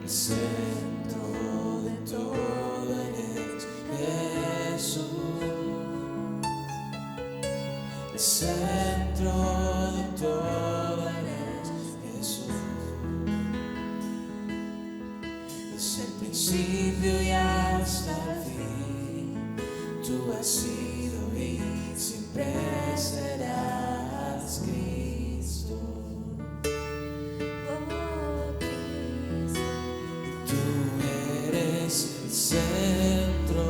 el centro de todo eres Jesús, el centro de todo eres Jesús, desde el principio y hasta el fin, tú has sido y siempre serás Cristo. El centro,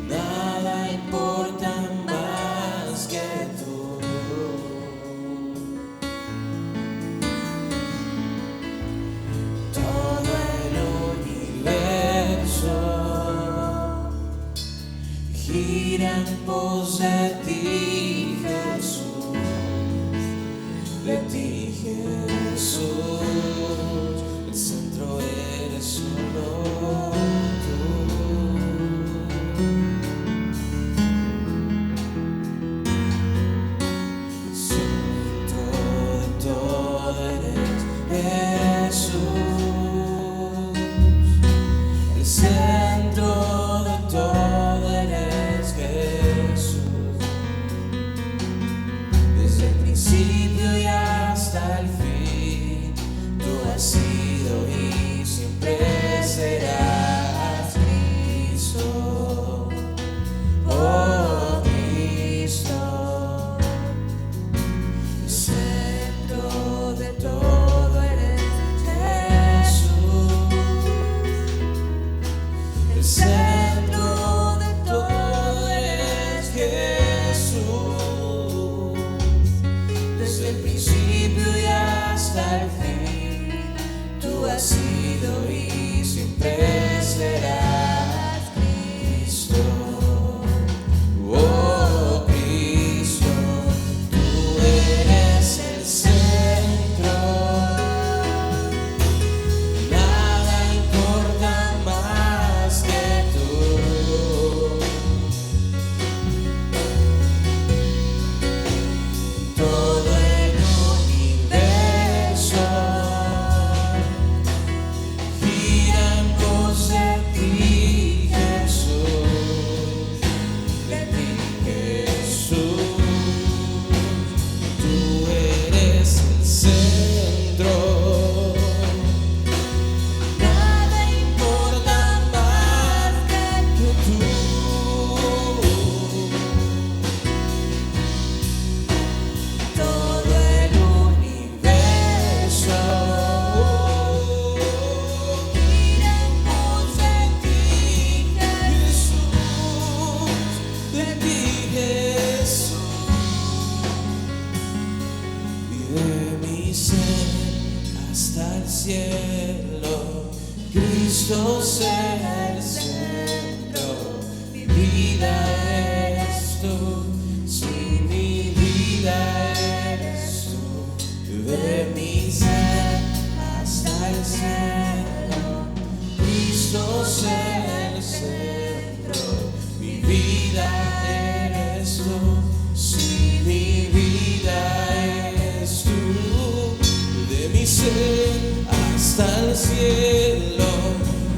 nada importa más que tú. Todo el universo gira en pos de ti, Jesús, de ti, Jesús. El centro eres solo tú. El centro de todo eres Jesús. El centro de todo eres Jesús. Desde el principio y hasta el fin, tú has sido y siempre serás Cristo. Oh Cristo, el centro de todo eres Jesús, el centro de todo eres Jesús, desde el principio y hasta el fin, tú has sido y siempre serás Cristo. Oh Cristo, tú eres el centro, nada importa más que tú. Todo el universo gira en pos de ti, Jesús, de ti, Jesús. Tú eres el centro, nada importa más que tú. Todo el universo gira en pos de ti, Jesús, de ti, Jesús. Y de mi ser hasta el cielo, Cristo sea el centro. Mi vida eres tú, si mi vida eres tú. De mi ser hasta el cielo, Cristo sea el centro. Mi vida eres tú, si mi vida eres tú. De mi ser hasta el cielo,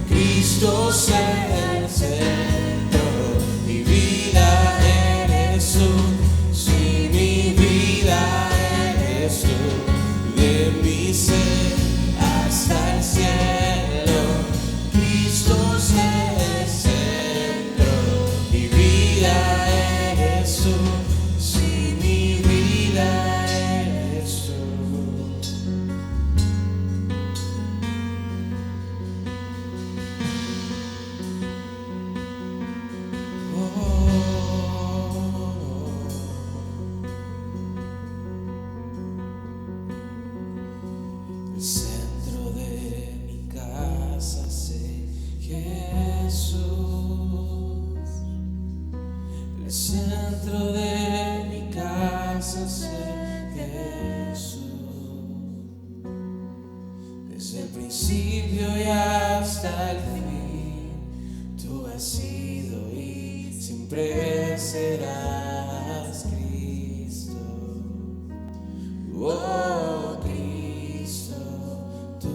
Cristo sea el centro. Mi vida eres tú, si mi vida eres tú. De mi ser hasta el cielo, Cristo sea el centro. Mi vida eres tú, si mi vida eres tú. El centro de mi casa sé Jesús, el centro de mi casa sé Jesús, desde el principio y hasta el fin, tú has sido y siempre serás Cristo. Oh Cristo, tú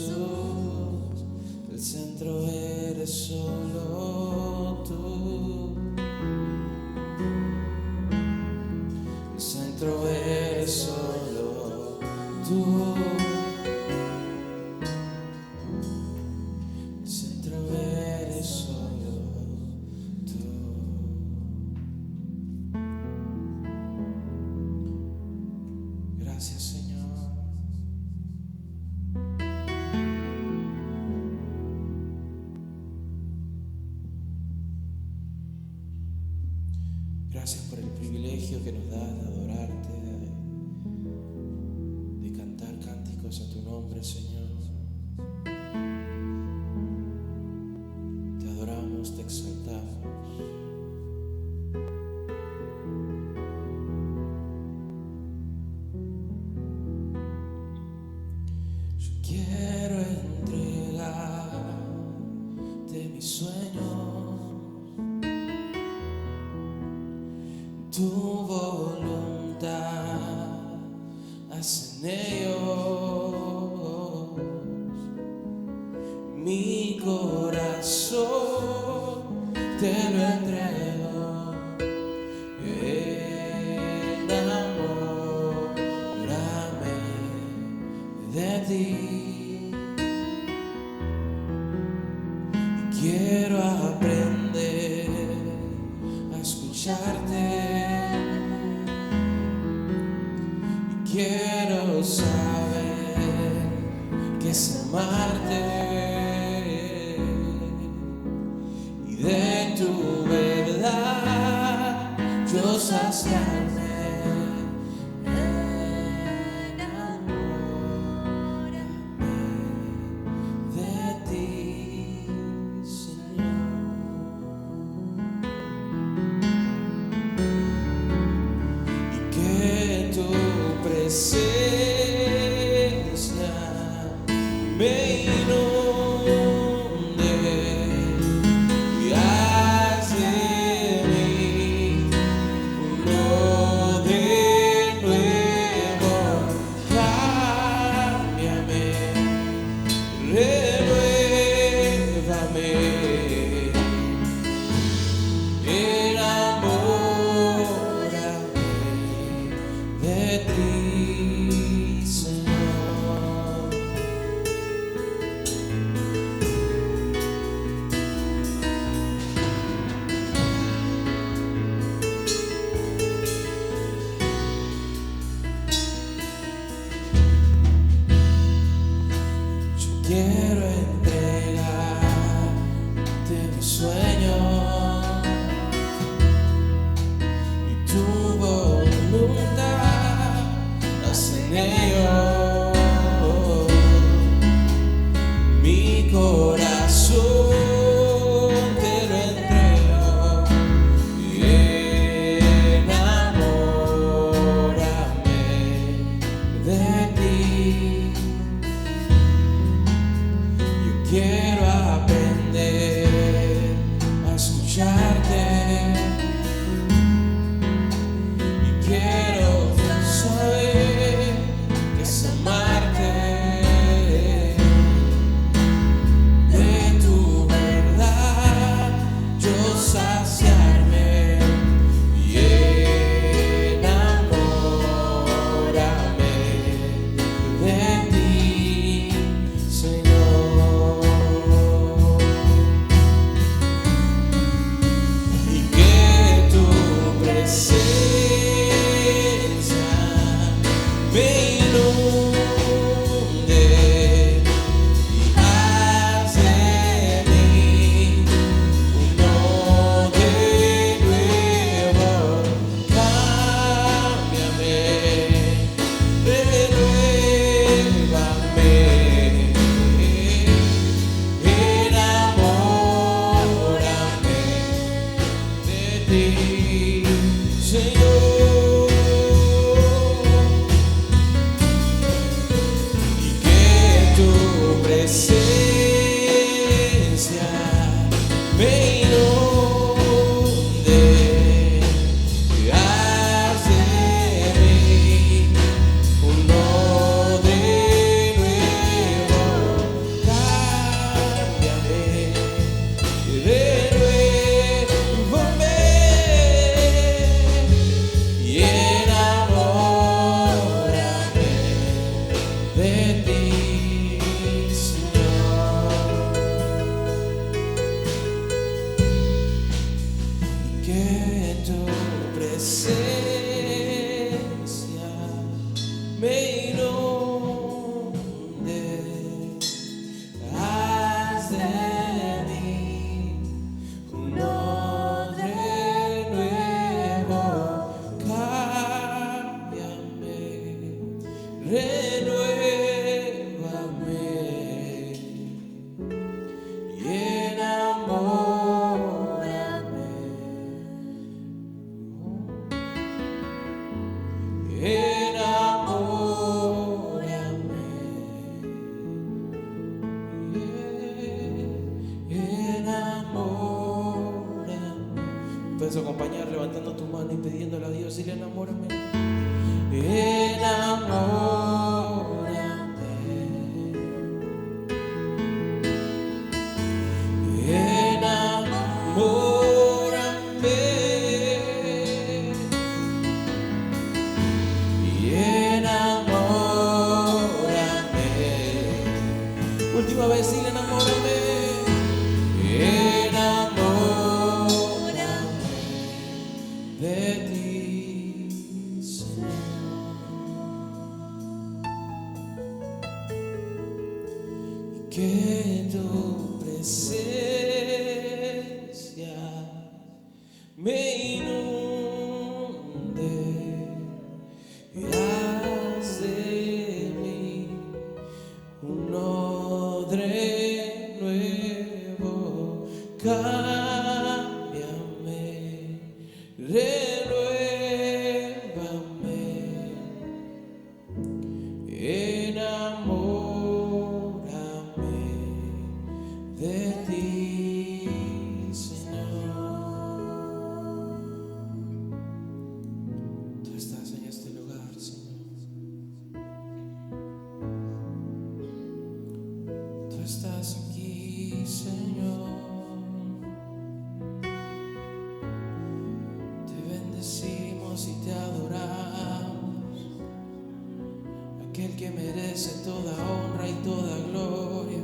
Jesús, el centro eres solo tú. El centro eres solo tú. El centro eres solo tú. Gracias, Señor. Gracias por el privilegio que nos das de adorarte, de cantar cánticos a tu nombre, Señor. Te adoramos, te exaltamos. Yo quiero entregarte mis sueños, tu voluntad, haz en ellos. Mi corazón te lo entrego, enamórame de ti. Quiero aprender a escucharte. Quiero saber qué es amarte y de tu verdad yo saciarme. Enamórame de ti, Señor. Y que tu presencia me inunde y haz de mí uno de nuevo. Cámbiame, renuévame, enamórame de ti, Señor. Yo quiero entregarte mis sueños y tu voluntad, haz en ellos. Mi corazón te lo entrego, enamórame de ti. Yo quiero aprender a escucharte y quiero saber qué es amarte. De tu verdad yo saciarme y enamórame de ti, Señor. Y que tu presencia me inunde y haz de mí uno de nuevo. Cámbiame, renuévame, enamórame de ti, Señor. Y que tu presencia me inunde y haz de mí uno de nuevo. puedes acompañar levantando tu mano y pidiéndole a Dios, dile: enamórame. Enamórame. Enamórame. Enamórame. Última vez, dile: enamórame. De ti, Señor, y que tu presencia me inunde y haz de mí un odre nuevo. Cámbiame, renuévame, enamórame de ti, Señor. Tú estás en este lugar, Señor. Tú estás aquí, Señor. Y te adoramos, aquel que merece toda honra y toda gloria,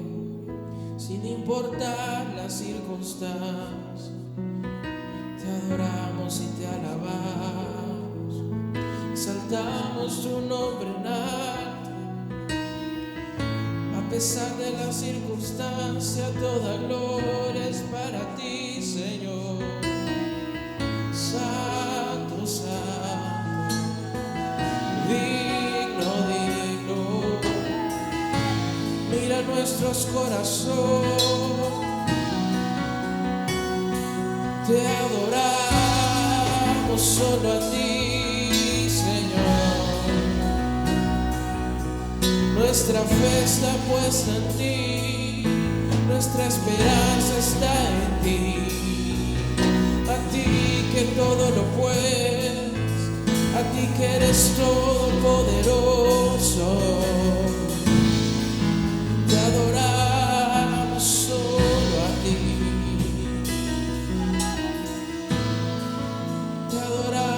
sin importar las circunstancias. Te adoramos y te alabamos, exaltamos tu nombre en alto. A pesar de las circunstancias, toda gloria es para ti, Señor. Santo, santo, digno, digno. Mira nuestros corazones, te adoramos solo a ti, Señor. Nuestra fe está puesta en ti, nuestra esperanza está en ti. A ti que todo lo puedes, a ti que eres todopoderoso, te adoramos solo a ti, te adoramos.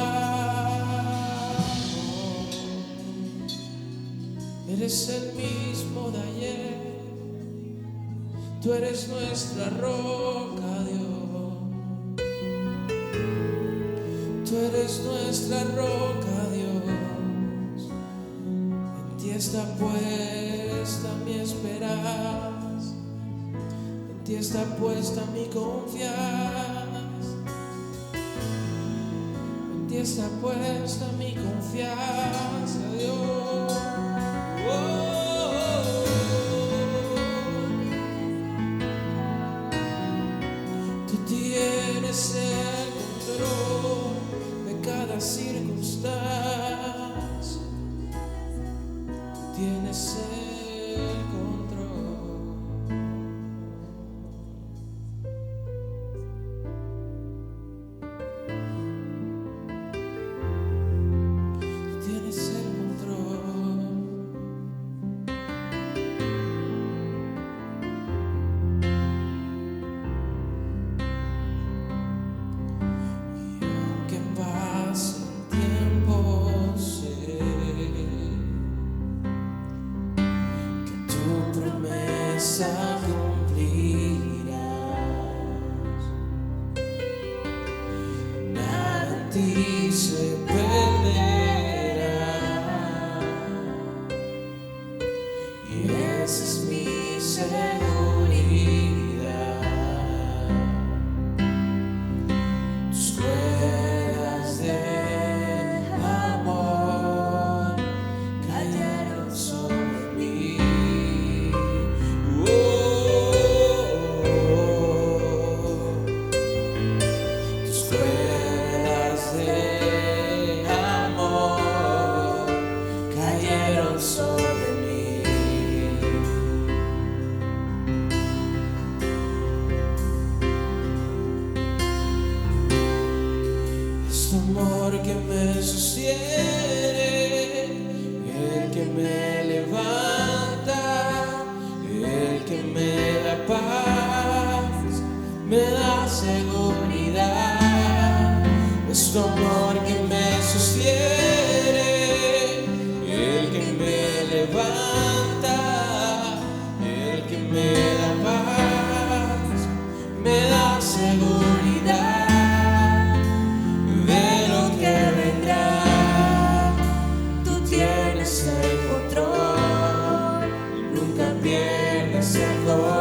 Eres el mismo de ayer, tú eres nuestra roca, Dios. Tú eres nuestra roca, Dios. En ti está puesta mi esperanza, en ti está puesta mi confianza, en ti está puesta mi confianza, Dios. Oh, tú tienes el control de cada circunstancia, tienes el control. Tienes el control. Y aunque pase el tiempo, sé que tu promesa cumplirás. Nada en ti se perderá, y esa es mi seguridad. Tus cuerdas de amor cayeron sobre mí. Oh, que me sostiene, el que me levanta, el que me da paz, me da seguridad. Es tu amor que me sostiene, el que me levanta, el que me da paz, me da seguridad. De lo que vendrá, tú tienes el control, nunca pierdes el control.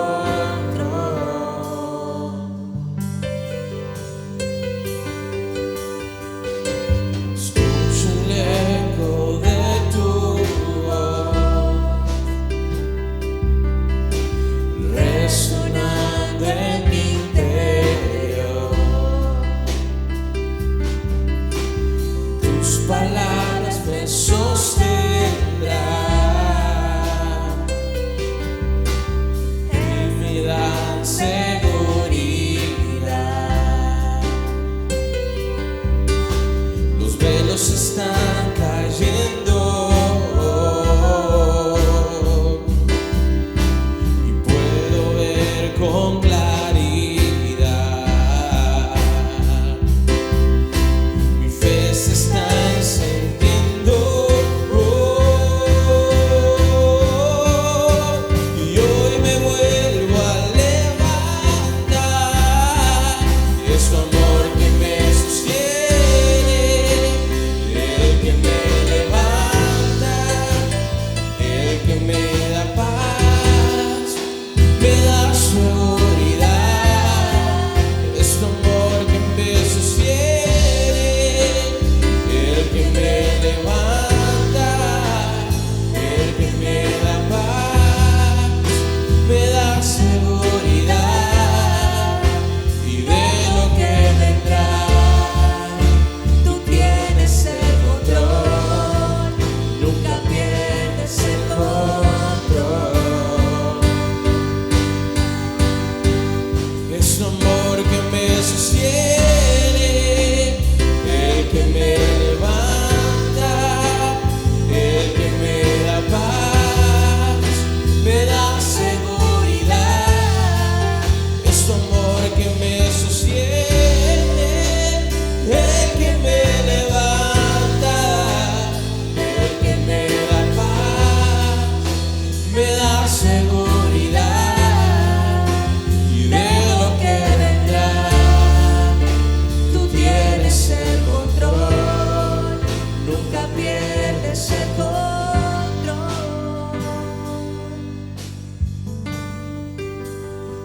Escucho el eco de tu voz resonando en mi interior. Tus palabras me sostendrán y me dan seguridad. Los velos están cayendo y puedo ver con claridad. Mi fe se está encendiendo y hoy me vuelvo a levantar. Es tu amor que me sostiene, el que me levanta, el que me da paz, me da seguridad. Es tu amor que me sostiene, el que me levanta, el que me da paz, me da seguridad. Y de lo que vendrá, tú tienes el control, nunca pierdes el control. Es tu amor que me sostiene, el que me levanta, el que me da paz, me da seguridad. Es tu amor que me sostiene, el que me levanta, el que me da paz, me da seguridad. Y de lo que vendrá, tú tienes el control, nunca pierdes el control.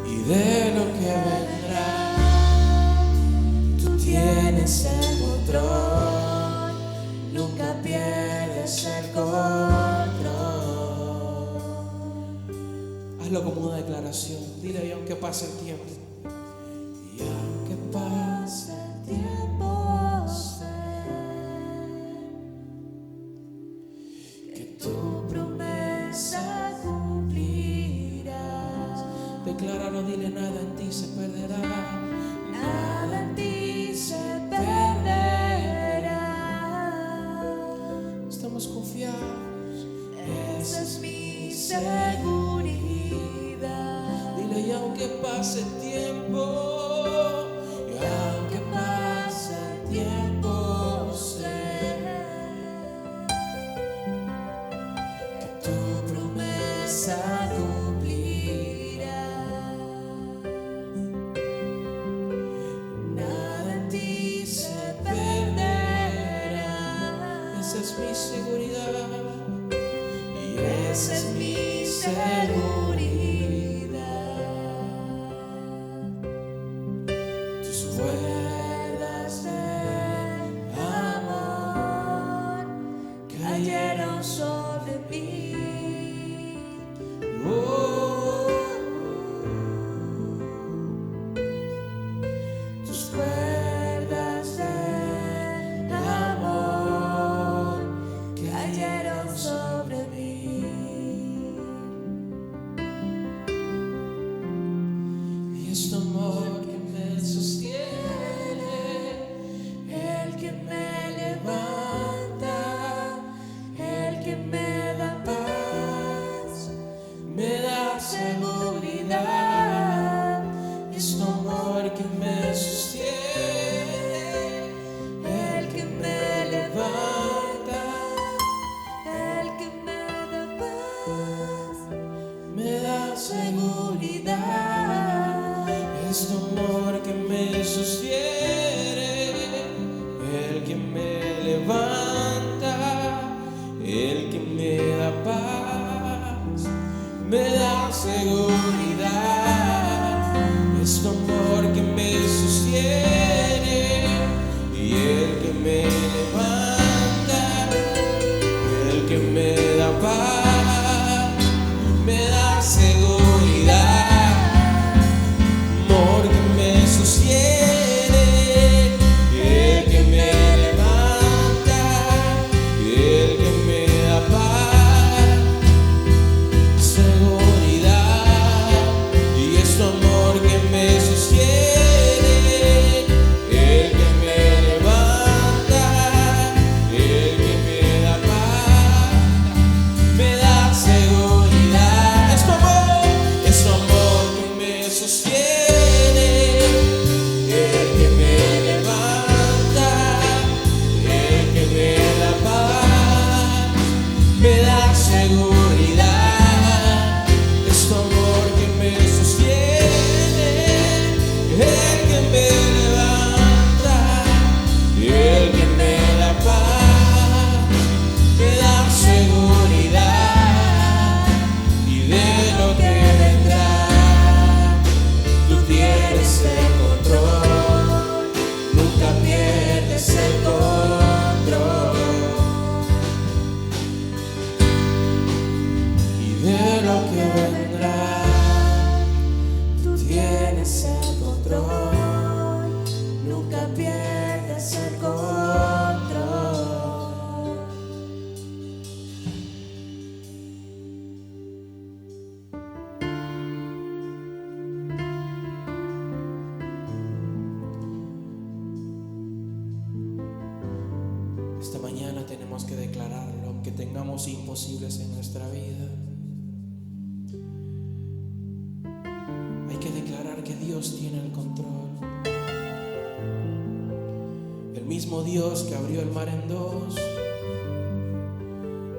Y de lo que vendrá, tú tienes el control, nunca pierdes el control. Hazlo como una declaración. Dile, y aunque pase el tiempo, y aunque pase el tiempo, sé que tu promesa cumplirás. Decláralo, dile, nada en ti se perderá. Nada en ti se perderá. Estamos confiados. Esa es mi seguridad. Dile, y aunque pase el tiempo, y aunque pase el tiempo, sé que tu promesa cumplirá. Nada en ti se perderá. Esa es mi seguridad. Y esa es mi seguridad. Tus cuerdas de amor cayeron sobre mí. Tus cuerdas de amor cayeron sobre mí. Y es tu amor que me sostiene, el que me levanta. seguridad, es tu amor que me sostiene, el que me levanta, el que me da paz, me da seguridad, es tu amor que me sostiene, el que me levanta, el que me da paz, me da seguridad, es tu amor que me sostiene y el que me levanta, el que me da paz, me da seguridad, amor que me sostiene, el que me levanta, el que me da paz, seguridad, y es tu amor que me sostiene, el que me levanta, el que me da paz, me da seguridad, es tu amor que me sostiene, el que me levanta, el que me da paz, me da seguridad, es tu amor que me sostiene, el que me levanta, el que me da paz, me da seguridad, y de lo que vendrá, tú tienes el control, nunca pierdes el control, y de lo que vendrá, tú tienes el control, nunca pierdes el control. Esta mañana tenemos que declararlo, aunque tengamos imposibles en nuestra vida. Hay que declarar que Dios tiene el control. El mismo Dios que abrió el mar en dos,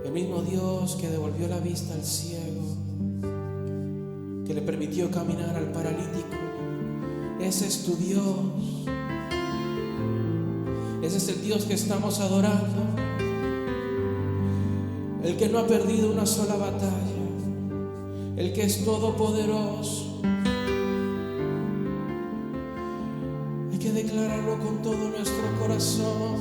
el mismo Dios que devolvió la vista al ciego, que le permitió caminar al paralítico, ese es tu Dios. Ese es el Dios que estamos adorando, el que no ha perdido una sola batalla, el que es todopoderoso. Hay que declararlo con todo nuestro corazón,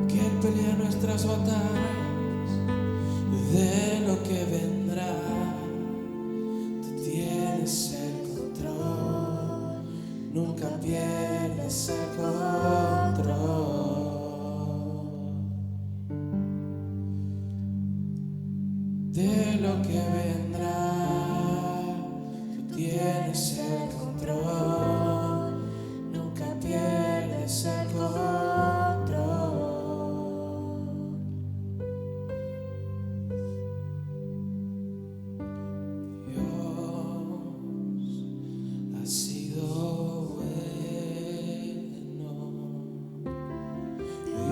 que Él pelea nuestras batallas, de lo que vendrá, tú tienes el control, nunca pierdes el control. De lo que vendrá, tú tienes el control, nunca pierdes el control. Dios ha sido bueno,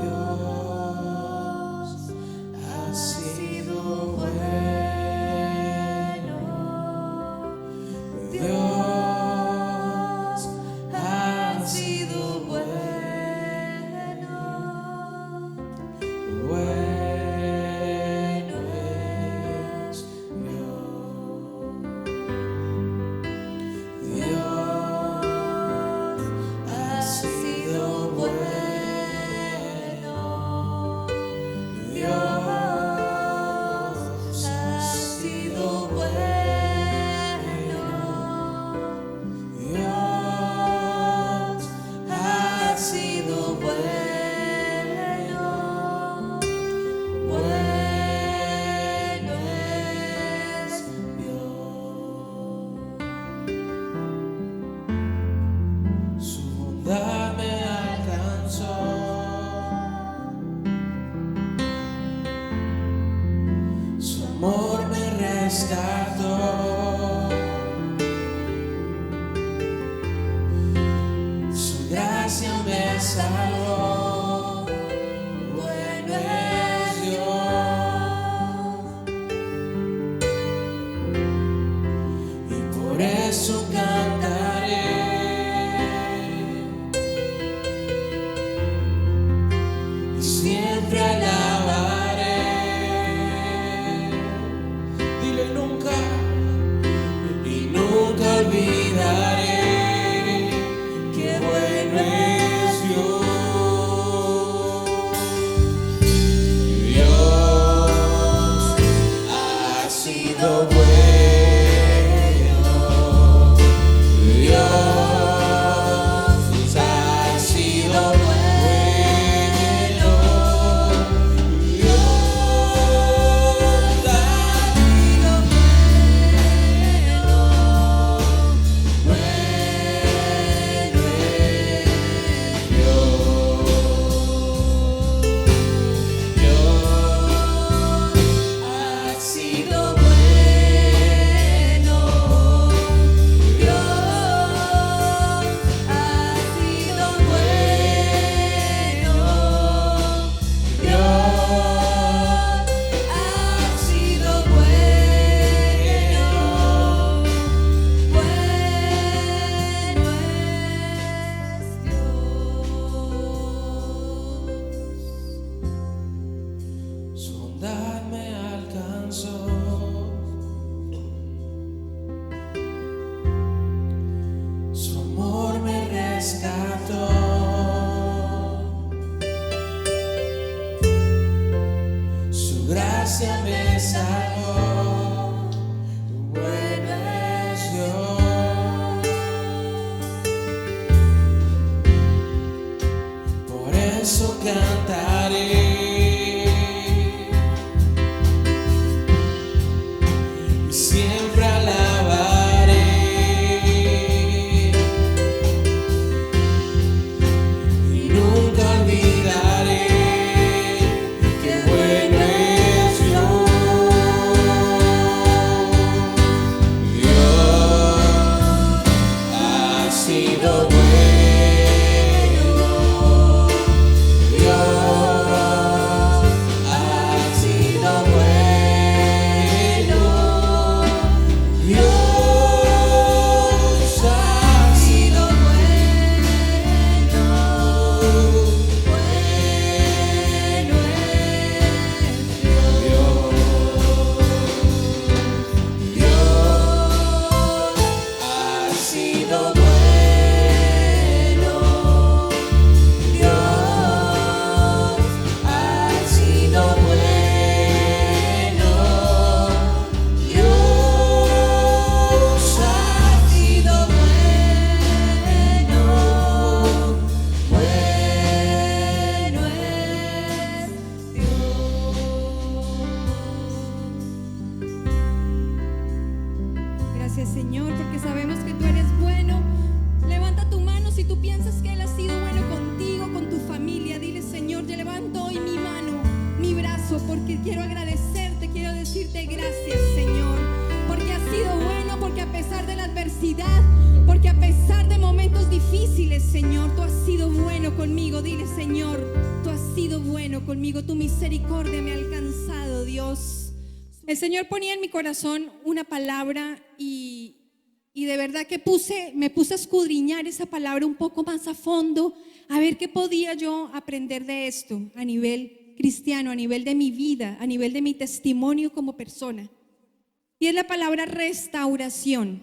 Dios ha sido bueno, Dios amor me rescató. Su gracia me salvó. Bueno es Dios. Y por eso cantaré. Y siempre alabaré. Dile nunca. Y nunca olvidaré que bueno es Dios. Dios ha sido bueno. Dios ha sido bueno. Dios ha sido bueno. Bueno es Dios. Dios ha sido bueno. Dios ha sido bueno. Dios ha sido bueno. Su bondad me alcanzó. Su amor me rescató. Su gracia me salvó. Bueno es Dios. Por eso cantaré. Y siempre alabaré. Y nunca olvidaré que bueno es Dios. Dios ha sido bueno. Dios ha sido bueno. Dios ha sido bueno. Bueno es Dios. Dios ha sido bueno. Dios ha sido bueno. Dios ha sido bueno. Bueno es Dios. Gracias, Señor, porque sabemos que tú eres bueno. Levanta tu mano si tú piensas que Él ha sido bueno contigo, con tu familia. Dile, Señor, yo levanto hoy mi mano, mi brazo, porque quiero agradecerte, quiero decirte gracias, Señor, porque has sido bueno, porque a pesar de la adversidad, porque a pesar de momentos difíciles, Señor, tú has sido bueno conmigo. Dile, Señor, tú has sido bueno conmigo, tu misericordia me ha alcanzado, Dios. El Señor ponía en mi corazón una palabra y de verdad que me puse a escudriñar esa palabra un poco más a fondo, a ver qué podía yo aprender de esto a nivel cristiano, a nivel de mi vida, a nivel de mi testimonio como persona. Y es la palabra restauración.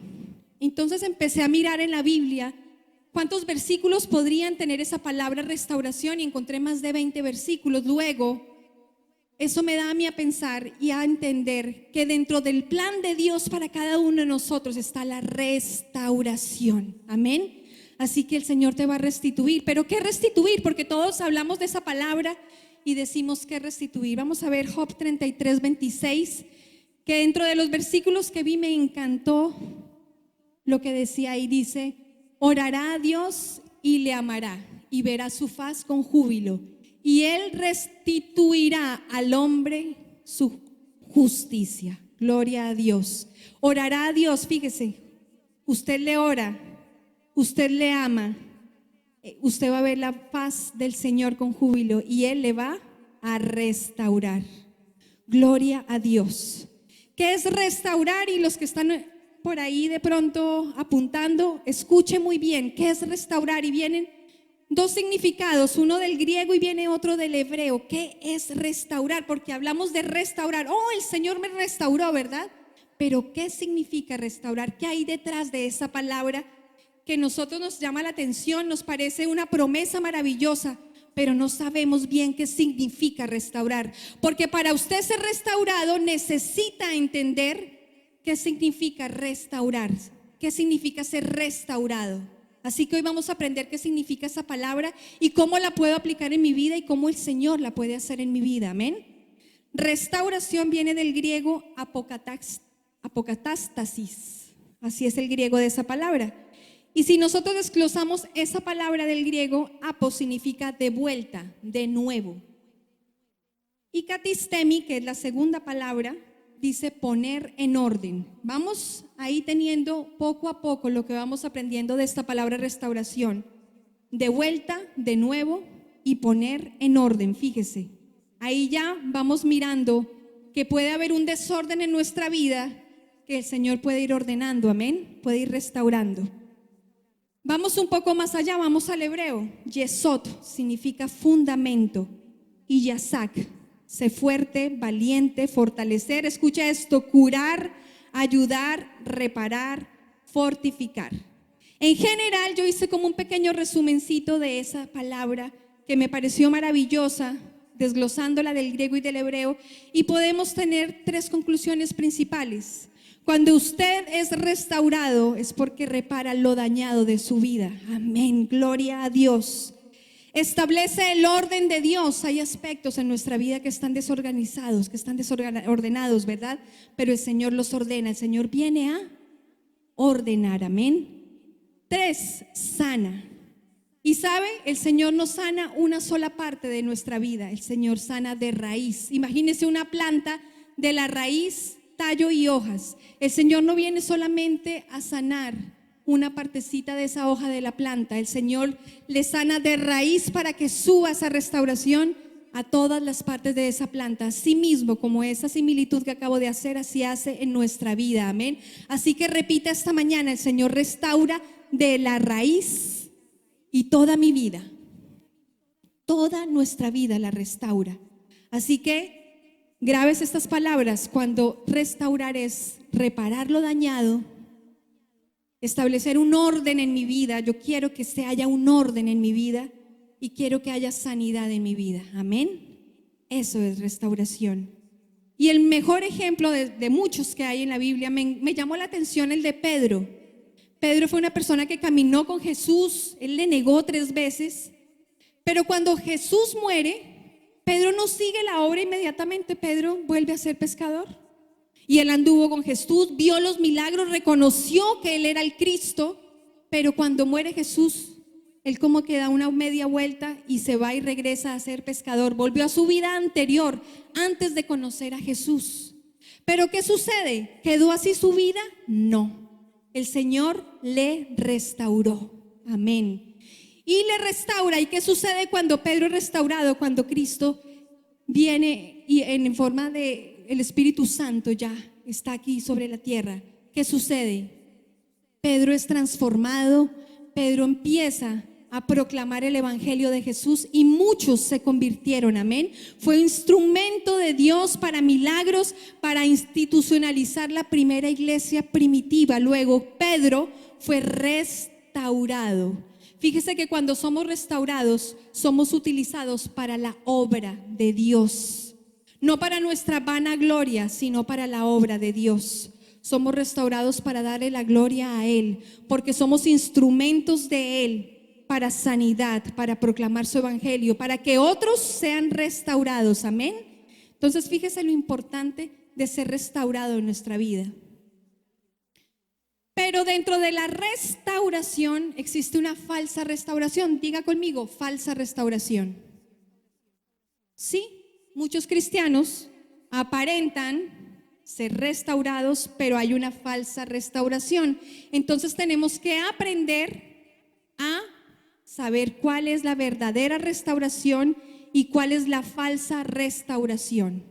Entonces empecé a mirar en la Biblia cuántos versículos podrían tener esa palabra restauración y encontré más de 20 versículos. Luego, eso me da a mí a pensar y a entender que dentro del plan de Dios para cada uno de nosotros está la restauración. Amén. Así que el Señor te va a restituir. ¿Pero qué restituir? Porque todos hablamos de esa palabra y decimos que restituir. Vamos a ver Job 33:26, que dentro de los versículos que vi me encantó lo que decía ahí. Dice: orará a Dios y le amará y verá su faz con júbilo, y Él restituirá al hombre su justicia. Gloria a Dios. Orará a Dios, fíjese. Usted le ora, usted le ama, usted va a ver la paz del Señor con júbilo y Él le va a restaurar. Gloria a Dios. ¿Qué es restaurar? Y los que están por ahí de pronto apuntando, escuche muy bien, ¿qué es restaurar? Y vienen dos significados, uno del griego y viene otro del hebreo. ¿Qué es restaurar? Porque hablamos de restaurar. Oh, el Señor me restauró, ¿verdad? Pero ¿qué significa restaurar? ¿Qué hay detrás de esa palabra que nosotros nos llama la atención? Nos parece una promesa maravillosa, pero no sabemos bien qué significa restaurar. Porque para usted ser restaurado necesita entender qué significa restaurar, qué significa ser restaurado. Así que hoy vamos a aprender qué significa esa palabra y cómo la puedo aplicar en mi vida y cómo el Señor la puede hacer en mi vida. Amén. Restauración viene del griego apocatástasis. Así es el griego de esa palabra. Y si nosotros desglosamos esa palabra del griego, apo significa de vuelta, de nuevo. Y katistemi, que es la segunda palabra, dice poner en orden. Vamos ahí teniendo poco a poco lo que vamos aprendiendo de esta palabra restauración. De vuelta, de nuevo y poner en orden. Fíjese, ahí ya vamos mirando que puede haber un desorden en nuestra vida que el Señor puede ir ordenando, amén, puede ir restaurando. Vamos un poco más allá, vamos al hebreo. Yesod significa fundamento y yasak, sé fuerte, valiente, fortalecer. Escucha esto: curar, ayudar, reparar, fortificar. En general yo hice como un pequeño resumencito de esa palabra que me pareció maravillosa, desglosándola del griego y del hebreo, y podemos tener tres conclusiones principales. Cuando usted es restaurado es porque repara lo dañado de su vida. Amén, gloria a Dios. Establece el orden de Dios. Hay aspectos en nuestra vida que están desorganizados, que están desordenados, ¿verdad? Pero el Señor los ordena, el Señor viene a ordenar, amén. 3, sana. Y sabe, el Señor no sana una sola parte de nuestra vida, el Señor sana de raíz. Imagínese una planta, de la raíz, tallo y hojas. El Señor no viene solamente a sanar una partecita de esa hoja de la planta, el Señor le sana de raíz para que suba esa restauración a todas las partes de esa planta. Así mismo, como esa similitud que acabo de hacer, así hace en nuestra vida, amén. Así que repita esta mañana: el Señor restaura de la raíz y toda mi vida, toda nuestra vida la restaura. Así que grabes estas palabras: cuando restaurar es reparar lo dañado, establecer un orden en mi vida. Yo quiero que se haya un orden en mi vida y quiero que haya sanidad en mi vida, amén. Eso es restauración. Y el mejor ejemplo de muchos que hay en la Biblia, me llamó la atención el de Pedro. Pedro fue una persona que caminó con Jesús, él le negó 3 veces, pero cuando Jesús muere, Pedro no sigue la obra inmediatamente. Pedro vuelve a ser pescador. Y él anduvo con Jesús, vio los milagros, reconoció que él era el Cristo, pero cuando muere Jesús, él como que da una media vuelta y se va y regresa a ser pescador. Volvió a su vida anterior, antes de conocer a Jesús. ¿Pero qué sucede? ¿Quedó así su vida? No. El Señor le restauró. Amén. Y le restaura. ¿Y qué sucede cuando Pedro es restaurado? Cuando Cristo viene y en forma de el Espíritu Santo ya está aquí sobre la tierra. ¿Qué sucede? Pedro es transformado. Pedro empieza a proclamar el evangelio de Jesús y muchos se convirtieron, amén. Fue instrumento de Dios para milagros, para institucionalizar la primera iglesia primitiva. Luego Pedro fue restaurado. Fíjese que cuando somos restaurados, somos utilizados para la obra de Dios. No para nuestra vanagloria, sino para la obra de Dios. Somos restaurados para darle la gloria a Él, porque somos instrumentos de Él para sanidad, para proclamar su evangelio, para que otros sean restaurados, amén. Entonces fíjese lo importante de ser restaurado en nuestra vida. Pero dentro de la restauración existe una falsa restauración. Diga conmigo, falsa restauración. Sí. Muchos cristianos aparentan ser restaurados, pero hay una falsa restauración. Entonces tenemos que aprender a saber cuál es la verdadera restauración y cuál es la falsa restauración.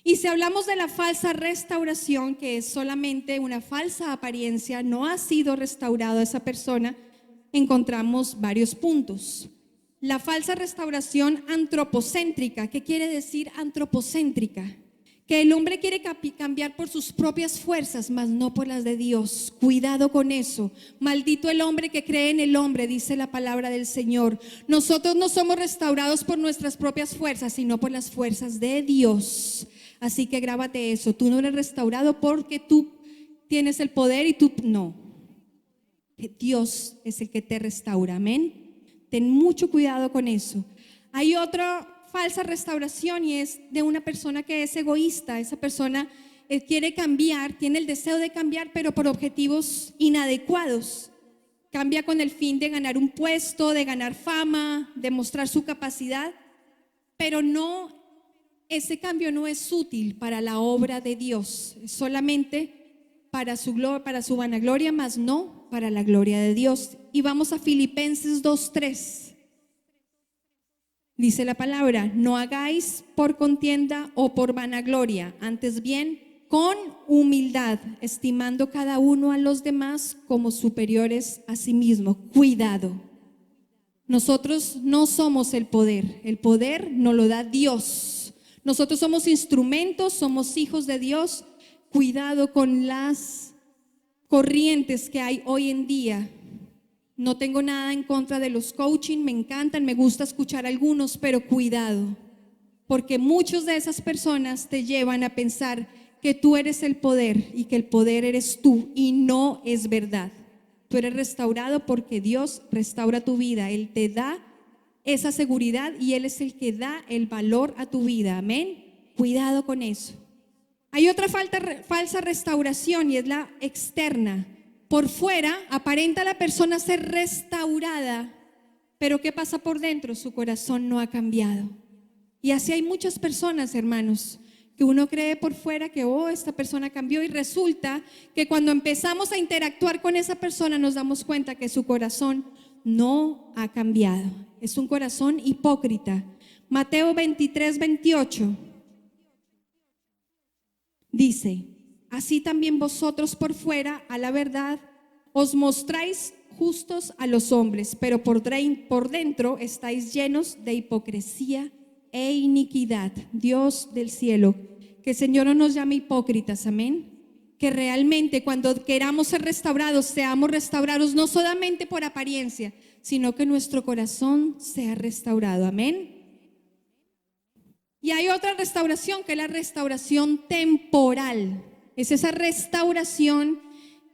Y si hablamos de la falsa restauración, que es solamente una falsa apariencia, no ha sido restaurado esa persona, encontramos varios puntos. La falsa restauración antropocéntrica. ¿Qué quiere decir antropocéntrica? Que el hombre quiere cambiar por sus propias fuerzas, mas no por las de Dios. Cuidado con eso. Maldito el hombre que cree en el hombre, dice la palabra del Señor. Nosotros no somos restaurados por nuestras propias fuerzas, sino por las fuerzas de Dios. Así que grábate eso. Tú no eres restaurado porque tú tienes el poder y tú no. Dios es el que te restaura. Amén. Ten mucho cuidado con eso. Hay otra falsa restauración y es de una persona que es egoísta. Esa persona quiere cambiar, tiene el deseo de cambiar, pero por objetivos inadecuados. Cambia con el fin de ganar un puesto, de ganar fama, de mostrar su capacidad, pero no, ese cambio no es útil para la obra de Dios, es solamente para su vanagloria, mas no para la gloria de Dios. Y vamos a Filipenses 2:3. Dice la palabra: no hagáis por contienda o por vanagloria, antes bien con humildad, estimando cada uno a los demás como superiores a sí mismo. Cuidado. Nosotros no somos el poder nos lo da Dios. Nosotros somos instrumentos, somos hijos de Dios. Cuidado con las corrientes que hay hoy en día. No tengo nada en contra de los coaching, me encantan, me gusta escuchar algunos, pero cuidado, porque muchas de esas personas te llevan a pensar que tú eres el poder y que el poder eres tú, y no es verdad. Tú eres restaurado porque Dios restaura tu vida. Él te da esa seguridad y Él es el que da el valor a tu vida. Amén. Cuidado con eso. Hay otra falsa restauración y es la externa. Por fuera aparenta la persona ser restaurada, pero ¿qué pasa por dentro? Su corazón no ha cambiado. Y así hay muchas personas, hermanos, que uno cree por fuera que esta persona cambió, y resulta que cuando empezamos a interactuar con esa persona nos damos cuenta que su corazón no ha cambiado. Es un corazón hipócrita. Mateo 23:28 dice: así también vosotros por fuera, a la verdad, os mostráis justos a los hombres, pero por dentro estáis llenos de hipocresía e iniquidad. Dios del cielo, que el Señor no nos llame hipócritas, amén. Que realmente cuando queramos ser restaurados, seamos restaurados no solamente por apariencia, sino que nuestro corazón sea restaurado, amén. Y hay otra restauración, que es la restauración temporal. Es esa restauración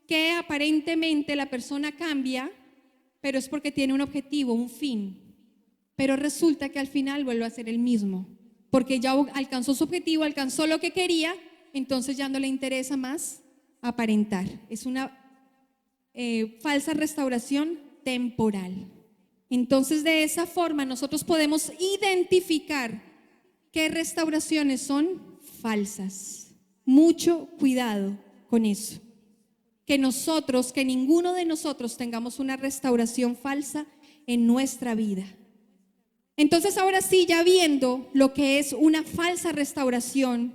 que aparentemente la persona cambia, pero es porque tiene un objetivo, un fin. Pero resulta que al final vuelve a ser el mismo, porque ya alcanzó su objetivo, alcanzó lo que quería, entonces ya no le interesa más aparentar. Es una falsa restauración temporal. Entonces, de esa forma nosotros podemos identificar qué restauraciones son falsas. Mucho cuidado con eso. Que ninguno de nosotros tengamos una restauración falsa en nuestra vida. Entonces, ahora sí, ya viendo lo que es una falsa restauración,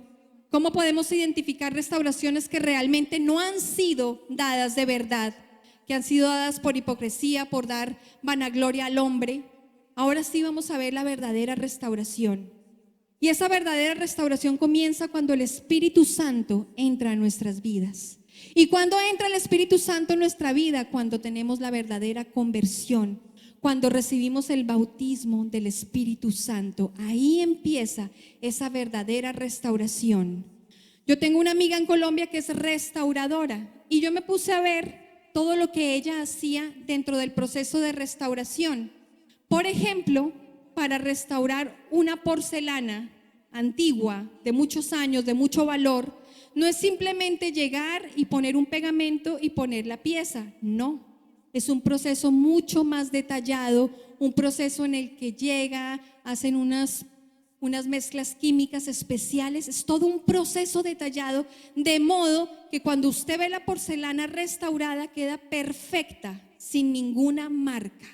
¿cómo podemos identificar restauraciones que realmente no han sido dadas de verdad, que han sido dadas por hipocresía, por dar vanagloria al hombre? Ahora sí vamos a ver la verdadera restauración. Y esa verdadera restauración comienza cuando el Espíritu Santo entra en nuestras vidas. ¿Y cuando entra el Espíritu Santo en nuestra vida? Cuando tenemos la verdadera conversión, cuando recibimos el bautismo del Espíritu Santo. Ahí empieza esa verdadera restauración. Yo tengo una amiga en Colombia que es restauradora, y yo me puse a ver todo lo que ella hacía dentro del proceso de restauración. Por ejemplo, para restaurar una porcelana antigua, de muchos años, de mucho valor, no es simplemente llegar y poner un pegamento y poner la pieza. No, es un proceso mucho más detallado, un proceso en el que hacen unas unas mezclas químicas especiales, es todo un proceso detallado, de modo que cuando usted ve la porcelana restaurada queda perfecta, sin ninguna marca.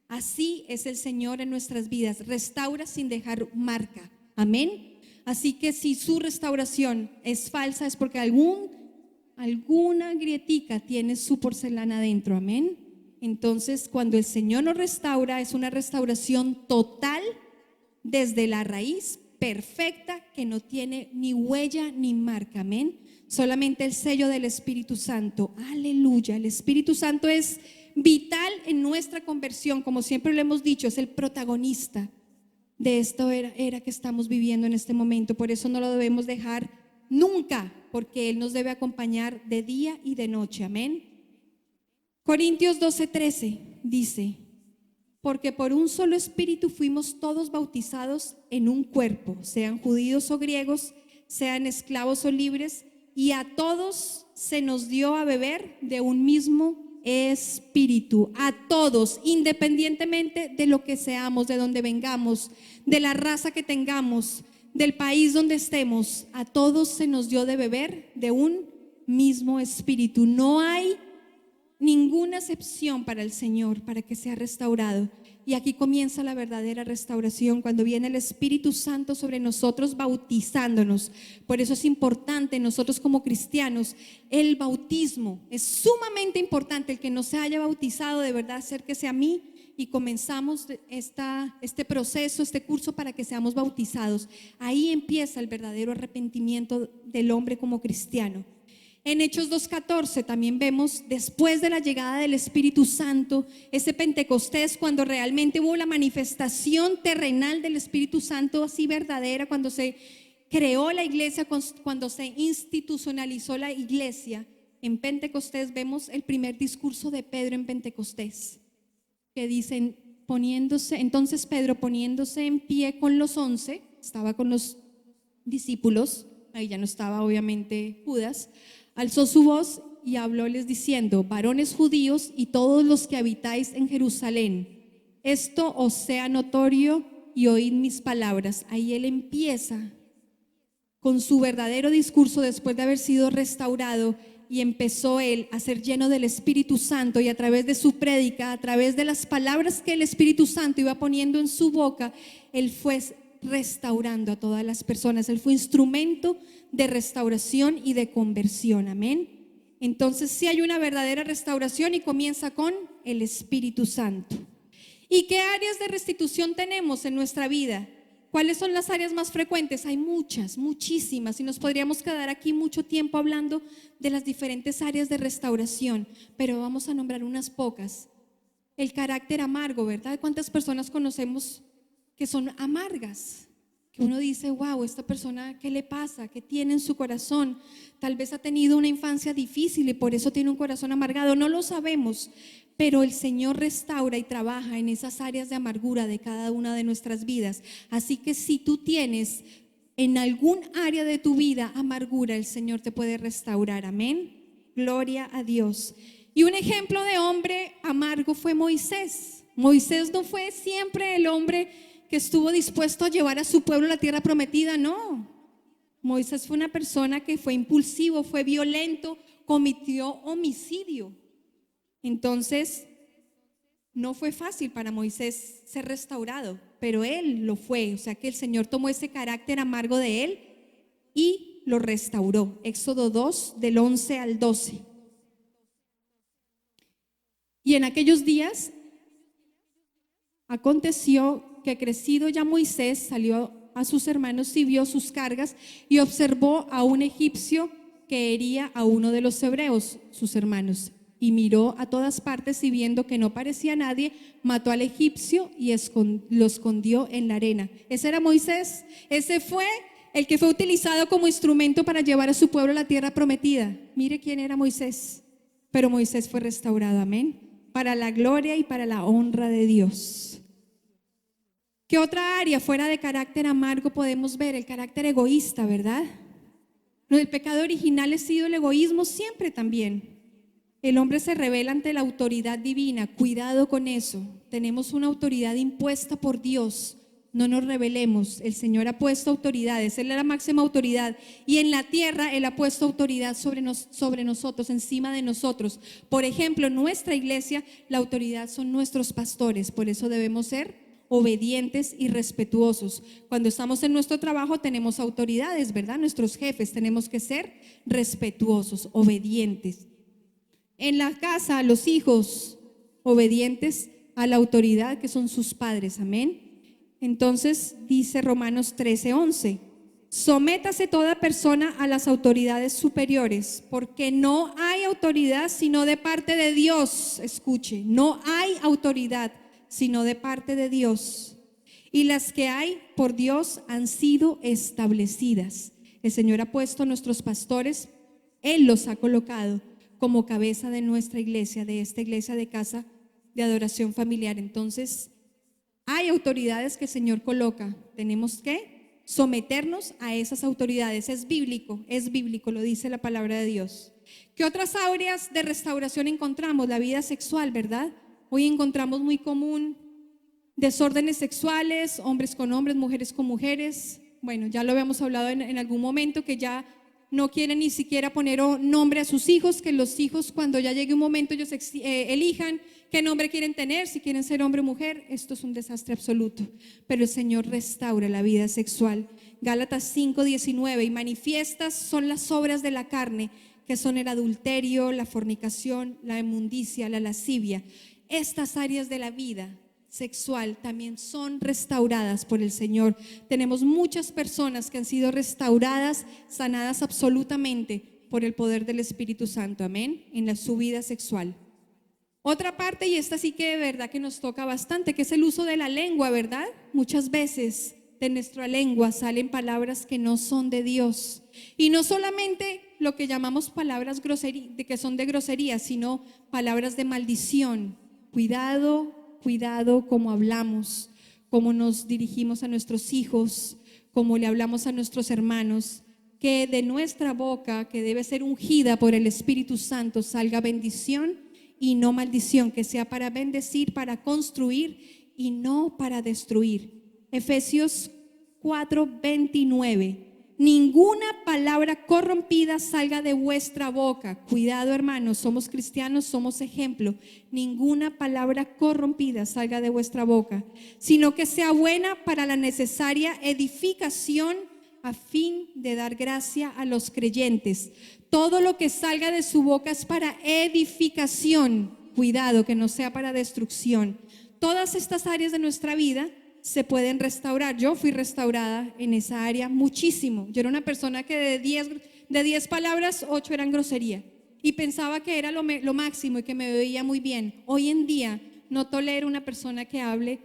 Así es el Señor en nuestras vidas, restaura sin dejar marca. Amén. Así que si su restauración es falsa, es porque alguna grietica tiene su porcelana adentro. Amén. Entonces, cuando el Señor nos restaura, es una restauración total, desde la raíz, perfecta, que no tiene ni huella ni marca. Amén. Solamente el sello del Espíritu Santo. Aleluya. El Espíritu Santo es vital en nuestra conversión, como siempre lo hemos dicho, es el protagonista de esta era que estamos viviendo en este momento. Por eso no lo debemos dejar nunca, porque Él nos debe acompañar de día y de noche. Amén. Corintios 12:13 dice: porque por un solo espíritu fuimos todos bautizados en un cuerpo, sean judíos o griegos, sean esclavos o libres, y a todos se nos dio a beber de un mismo espíritu. A todos, independientemente de lo que seamos, de donde vengamos, de la raza que tengamos, del país donde estemos, a todos se nos dio de beber de un mismo espíritu. No hay ninguna excepción para el Señor, para que sea restaurado. Y aquí comienza la verdadera restauración, cuando viene el Espíritu Santo sobre nosotros, bautizándonos. Por eso es importante nosotros como cristianos, el bautismo es sumamente importante. El que no se haya bautizado, de verdad, acérquese a mí y comenzamos este proceso, este curso, para que seamos bautizados. Ahí empieza el verdadero arrepentimiento del hombre como cristiano. En Hechos 2:14 también vemos, después de la llegada del Espíritu Santo, ese Pentecostés, cuando realmente hubo la manifestación terrenal del Espíritu Santo así verdadera, cuando se creó la iglesia, cuando se institucionalizó la iglesia. En Pentecostés vemos el primer discurso de Pedro en Pentecostés, que dicen, entonces Pedro, poniéndose en pie con los 11, estaba con los discípulos, ahí ya no estaba obviamente Judas, alzó su voz y hablóles diciendo: varones judíos y todos los que habitáis en Jerusalén, esto os sea notorio y oíd mis palabras. Ahí él empieza con su verdadero discurso después de haber sido restaurado, y empezó él a ser lleno del Espíritu Santo, y a través de su prédica, a través de las palabras que el Espíritu Santo iba poniendo en su boca, él fue restaurando a todas las personas. Él fue instrumento de restauración y de conversión. Amén. Entonces sí hay una verdadera restauración, y comienza con el Espíritu Santo. ¿Y qué áreas de restitución tenemos en nuestra vida? ¿Cuáles son las áreas más frecuentes? Hay muchas, muchísimas, y nos podríamos quedar aquí mucho tiempo hablando de las diferentes áreas de restauración, pero vamos a nombrar unas pocas. El carácter amargo, ¿verdad? ¿Cuántas personas conocemos que son amargas? Que uno dice, wow, esta persona, ¿qué le pasa? ¿Qué tiene en su corazón? Tal vez ha tenido una infancia difícil y por eso tiene un corazón amargado. No lo sabemos, pero el Señor restaura y trabaja en esas áreas de amargura de cada una de nuestras vidas. Así que si tú tienes en algún área de tu vida amargura, el Señor te puede restaurar. Amén. Gloria a Dios. Y un ejemplo de hombre amargo fue Moisés. Moisés no fue siempre el hombre que estuvo dispuesto a llevar a su pueblo a la tierra prometida, no. Moisés fue una persona que fue impulsivo, fue violento, cometió homicidio. Entonces, no fue fácil para Moisés ser restaurado, pero él lo fue. O sea que el Señor tomó ese carácter amargo de él y lo restauró. Éxodo 2, del 11 al 12. Y en aquellos días aconteció que, crecido ya Moisés, salió a sus hermanos y vio sus cargas, y observó a un egipcio que hería a uno de los hebreos, sus hermanos, y miró a todas partes, y viendo que no parecía nadie, mató al egipcio y lo escondió en la arena. Ese era Moisés. Ese fue el que fue utilizado como instrumento para llevar a su pueblo a la tierra prometida. Mire quién era Moisés. Pero Moisés fue restaurado, amén, para la gloria y para la honra de Dios. ¿Qué otra área fuera de carácter amargo podemos ver? El carácter egoísta, ¿verdad? El pecado original ha sido el egoísmo siempre también. El hombre se rebela ante la autoridad divina. Cuidado con eso. Tenemos una autoridad impuesta por Dios. no nos rebelemos. El Señor ha puesto autoridades, Él es la máxima autoridad. Y en la tierra Él ha puesto autoridad sobre nosotros, encima de nosotros. Por ejemplo, en nuestra iglesia la autoridad son nuestros pastores. Por eso debemos ser obedientes y respetuosos. Cuando estamos en nuestro trabajo tenemos autoridades, ¿verdad? Nuestros jefes, tenemos que ser respetuosos, obedientes. En la casa, los hijos obedientes a la autoridad que son sus padres, amén. Entonces dice Romanos 13:11, sométase toda persona a las autoridades superiores, porque no hay autoridad sino de parte de Dios. Escuche, no hay autoridad sino de parte de Dios, y las que hay por Dios han sido establecidas. El Señor ha puesto a nuestros pastores, Él los ha colocado como cabeza de nuestra iglesia, de esta iglesia de casa de adoración familiar. Entonces hay autoridades que el Señor coloca, tenemos que someternos a esas autoridades. Es bíblico, lo dice la palabra de Dios. ¿Qué otras áreas de restauración encontramos? La vida sexual, ¿verdad? Hoy encontramos muy común desórdenes sexuales, hombres con hombres, mujeres con mujeres. Bueno, ya lo habíamos hablado en algún momento, que ya no quieren ni siquiera poner nombre a sus hijos, que los hijos cuando ya llegue un momento ellos elijan qué nombre quieren tener, si quieren ser hombre o mujer. Esto es un desastre absoluto, pero el Señor restaura la vida sexual. Gálatas 5:19, y manifiestas son las obras de la carne, que son el adulterio, la fornicación, la inmundicia, la lascivia. Estas áreas de la vida sexual también son restauradas por el Señor. Tenemos muchas personas que han sido restauradas, sanadas absolutamente por el poder del Espíritu Santo, amén, en su vida sexual. Otra parte, y esta sí que de verdad que nos toca bastante, que es el uso de la lengua, ¿verdad? Muchas veces de nuestra lengua salen palabras que no son de Dios, y no solamente lo que llamamos palabras que son de grosería, sino palabras de maldición. Cuidado cómo hablamos, cómo nos dirigimos a nuestros hijos, cómo le hablamos a nuestros hermanos. Que de nuestra boca, que debe ser ungida por el Espíritu Santo, salga bendición y no maldición, que sea para bendecir, para construir y no para destruir. Efesios 4:29. Ninguna palabra corrompida salga de vuestra boca. Cuidado, hermanos, somos cristianos, somos ejemplo. Ninguna palabra corrompida salga de vuestra boca, sino que sea buena para la necesaria edificación, a fin de dar gracia a los creyentes. Todo lo que salga de su boca es para edificación. Cuidado, que no sea para destrucción. Todas estas áreas de nuestra vida se pueden restaurar. Yo fui restaurada en esa área muchísimo. Yo era una persona que de 10 palabras, 8 eran grosería, y pensaba que era lo máximo y que me veía muy bien. Hoy en día no tolero una persona que hable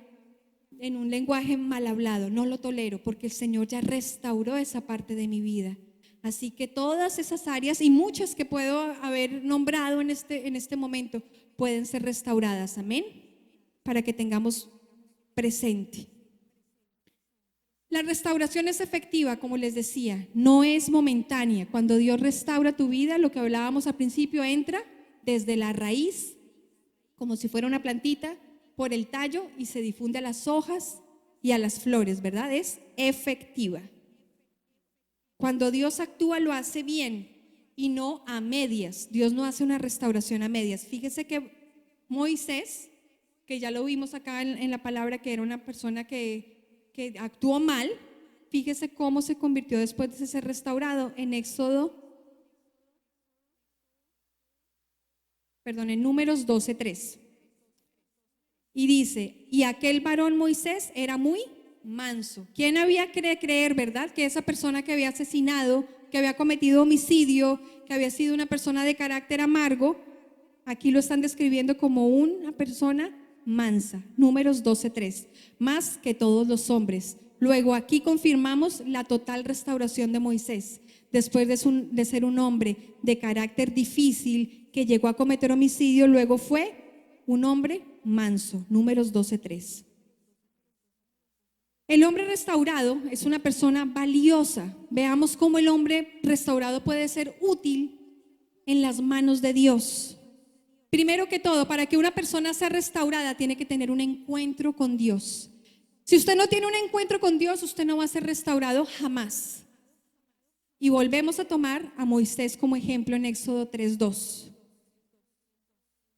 en un lenguaje mal hablado. No lo tolero, porque el Señor ya restauró esa parte de mi vida. Así que todas esas áreas, y muchas que puedo haber nombrado en este momento, pueden ser restauradas, amén, para que tengamos presente. La restauración es efectiva, como les decía, no es momentánea. Cuando Dios restaura tu vida, lo que hablábamos al principio, entra desde la raíz, como si fuera una plantita, por el tallo, y se difunde a las hojas y a las flores, ¿verdad? Es efectiva. Cuando Dios actúa, lo hace bien y no a medias. Dios no hace una restauración a medias. Fíjese que Moisés, que ya lo vimos acá en la palabra, que era una persona que actuó mal, fíjese cómo se convirtió después de ser restaurado en Números 12:3. Y dice, y aquel varón Moisés era muy manso. ¿Quién había que creer, verdad? Que esa persona que había asesinado, que había cometido homicidio, que había sido una persona de carácter amargo, aquí lo están describiendo como una persona mansa. Números 12:3, más que todos los hombres. Luego aquí confirmamos la total restauración de Moisés, después de ser un hombre de carácter difícil que llegó a cometer homicidio, luego fue un hombre manso. Números 12:3. El hombre restaurado es una persona valiosa. Veamos cómo el hombre restaurado puede ser útil en las manos de Dios. Primero que todo, para que una persona sea restaurada, tiene que tener un encuentro con Dios. Si usted no tiene un encuentro con Dios, usted no va a ser restaurado jamás. Y volvemos a tomar a Moisés como ejemplo en Éxodo 3:2.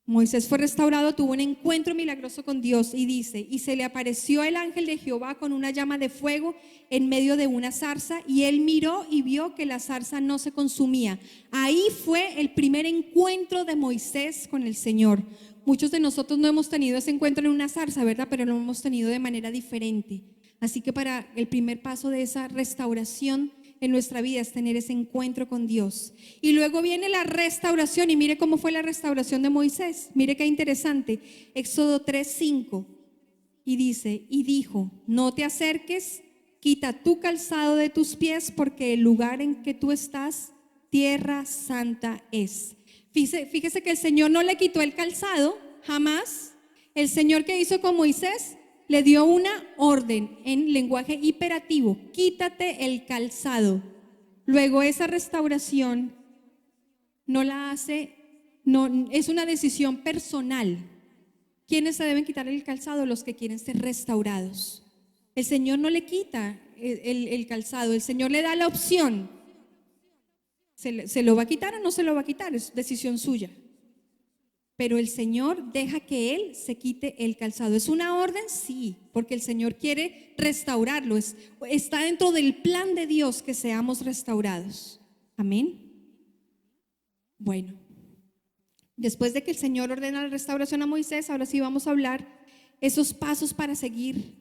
Moisés fue restaurado, tuvo un encuentro milagroso con Dios y dice: y se le apareció el ángel de Jehová con una llama de fuego en medio de una zarza, y él miró y vio que la zarza no se consumía. Ahí fue el primer encuentro de Moisés con el Señor. Muchos de nosotros no hemos tenido ese encuentro en una zarza, ¿verdad? Pero lo hemos tenido de manera diferente. Así que para el primer paso de esa restauración en nuestra vida es tener ese encuentro con Dios. Y luego viene la restauración, y mire cómo fue la restauración de Moisés. Mire qué interesante. Éxodo 3:5, y dice: y dijo: no te acerques, quita tu calzado de tus pies, porque el lugar en que tú estás, tierra santa es. Fíjese que el Señor no le quitó el calzado, jamás. El Señor, ¿qué hizo con Moisés? Le dio una orden en lenguaje imperativo: quítate el calzado. Luego esa restauración no la hace, no, es una decisión personal. ¿Quiénes se deben quitar el calzado? Los que quieren ser restaurados. El Señor no le quita el calzado, el Señor le da la opción. ¿Se lo va a quitar o no se lo va a quitar? Es decisión suya. Pero el Señor deja que Él se quite el calzado. ¿Es una orden? Sí, porque el Señor quiere restaurarlo. Está dentro del plan de Dios que seamos restaurados. Amén. Bueno, después de que el Señor ordena la restauración a Moisés, ahora sí vamos a hablar esos pasos para seguir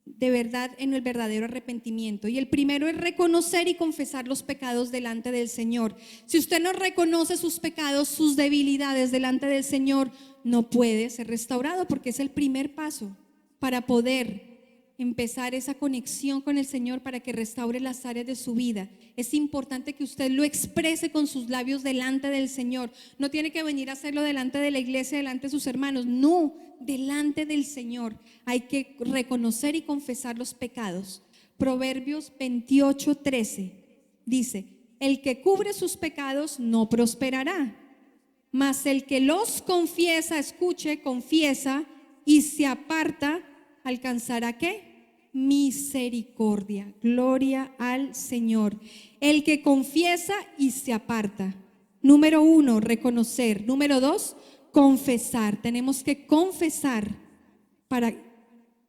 de verdad en el verdadero arrepentimiento. Y el primero es reconocer y confesar los pecados delante del Señor. Si usted no reconoce sus pecados, sus debilidades delante del Señor, no puede ser restaurado, porque es el primer paso para poder empezar esa conexión con el Señor, para que restaure las áreas de su vida. Es importante que usted lo exprese con sus labios delante del Señor. No tiene que venir a hacerlo delante de la iglesia, delante de sus hermanos. No, delante del Señor. Hay que reconocer y confesar los pecados. Proverbios 28:13 dice: el que cubre sus pecados no prosperará, mas el que los confiesa, escuche, confiesa y se aparta, alcanzará ¿qué? Misericordia. Gloria al Señor. El que confiesa y se aparta. Número 1, reconocer. Número 2, confesar. Tenemos que confesar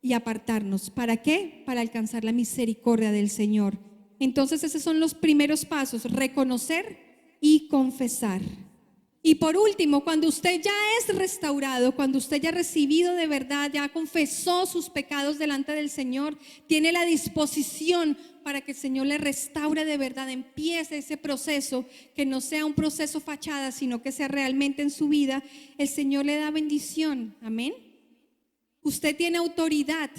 y apartarnos. ¿Para qué? Para alcanzar la misericordia del Señor. Entonces esos son los primeros pasos: reconocer y confesar. Y por último, cuando usted ya es restaurado, cuando usted ya ha recibido de verdad, ya confesó sus pecados delante del Señor, tiene la disposición para que el Señor le restaure de verdad, empiece ese proceso, que no sea un proceso fachada, sino que sea realmente en su vida, el Señor le da bendición. Amén. Usted tiene autoridad.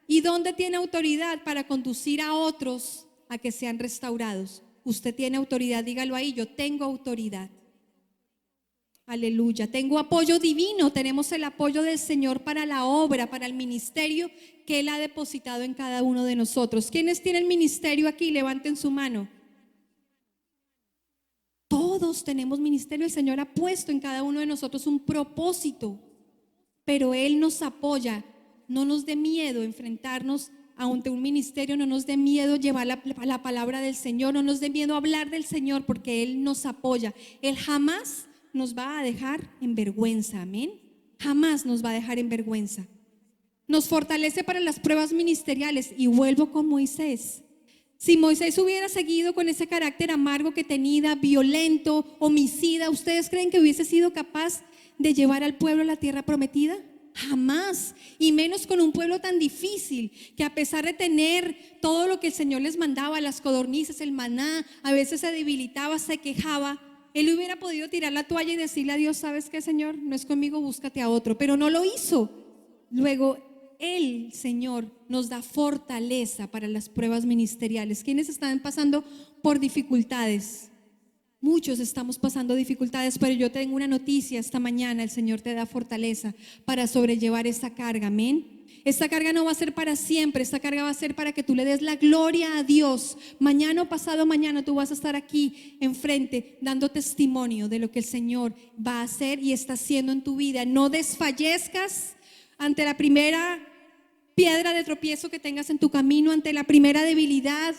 ¿Y dónde tiene autoridad? Para conducir a otros a que sean restaurados. Usted tiene autoridad, dígalo ahí: yo tengo autoridad. Aleluya. Tengo apoyo divino. Tenemos el apoyo del Señor para la obra, para el ministerio que Él ha depositado en cada uno de nosotros. ¿Quiénes tienen ministerio aquí? Levanten su mano. Todos tenemos ministerio. El Señor ha puesto en cada uno de nosotros un propósito, pero Él nos apoya. No nos dé miedo enfrentarnos ante un ministerio, no nos dé miedo llevar la palabra del Señor, no nos dé miedo hablar del Señor, porque Él nos apoya. Él jamás nos va a dejar en vergüenza. Amén. Jamás nos va a dejar en vergüenza. Nos fortalece para las pruebas ministeriales. Y vuelvo con Moisés. Si Moisés hubiera seguido con ese carácter amargo que tenía, violento, homicida, ¿ustedes creen que hubiese sido capaz de llevar al pueblo a la tierra prometida? Jamás. Y menos con un pueblo tan difícil, que a pesar de tener todo lo que el Señor les mandaba, las codornices, el maná, a veces se debilitaba, se quejaba. Él hubiera podido tirar la toalla y decirle a Dios: ¿sabes qué, Señor? No es conmigo, búscate a otro. Pero no lo hizo. Luego el Señor nos da fortaleza para las pruebas ministeriales. ¿Quiénes están pasando por dificultades? Muchos estamos pasando dificultades, pero yo tengo una noticia esta mañana: el Señor te da fortaleza para sobrellevar esta carga. Amén. Esta carga no va a ser para siempre, esta carga va a ser para que tú le des la gloria a Dios. Mañana o pasado mañana tú vas a estar aquí enfrente dando testimonio de lo que el Señor va a hacer y está haciendo en tu vida. No desfallezcas ante la primera piedra de tropiezo que tengas en tu camino, ante la primera debilidad.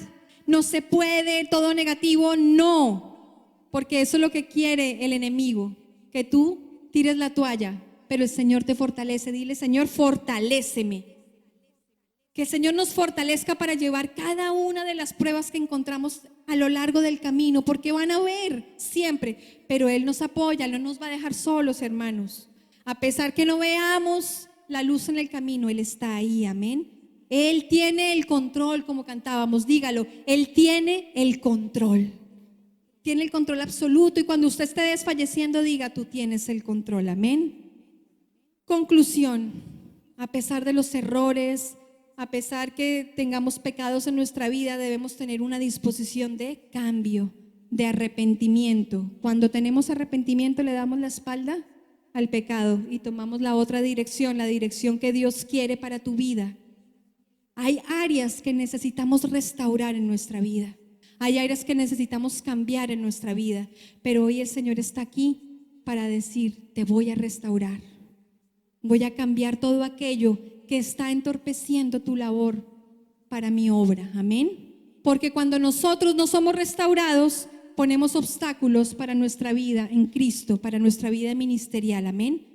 No se puede, todo negativo, no, porque eso es lo que quiere el enemigo, que tú tires la toalla, pero el Señor te fortalece. Dile: Señor, fortaléceme. Que el Señor nos fortalezca para llevar cada una de las pruebas que encontramos a lo largo del camino, porque van a haber siempre, pero Él nos apoya, Él no nos va a dejar solos, hermanos. A pesar que no veamos la luz en el camino, Él está ahí, amén. Él tiene el control, como cantábamos, dígalo, Él tiene el control. Tiene el control absoluto, y cuando usted esté desfalleciendo, diga: tú tienes el control, amén. Conclusión: a pesar de los errores, a pesar que tengamos pecados en nuestra vida, debemos tener una disposición de cambio, de arrepentimiento. Cuando tenemos arrepentimiento, le damos la espalda al pecado y tomamos la otra dirección, la dirección que Dios quiere para tu vida. Hay áreas que necesitamos restaurar en nuestra vida. Hay áreas que necesitamos cambiar en nuestra vida. Pero hoy el Señor está aquí para decir: te voy a restaurar. Voy a cambiar todo aquello que está entorpeciendo tu labor para mi obra. Amén. Porque cuando nosotros no somos restaurados, ponemos obstáculos para nuestra vida en Cristo, para nuestra vida ministerial. Amén.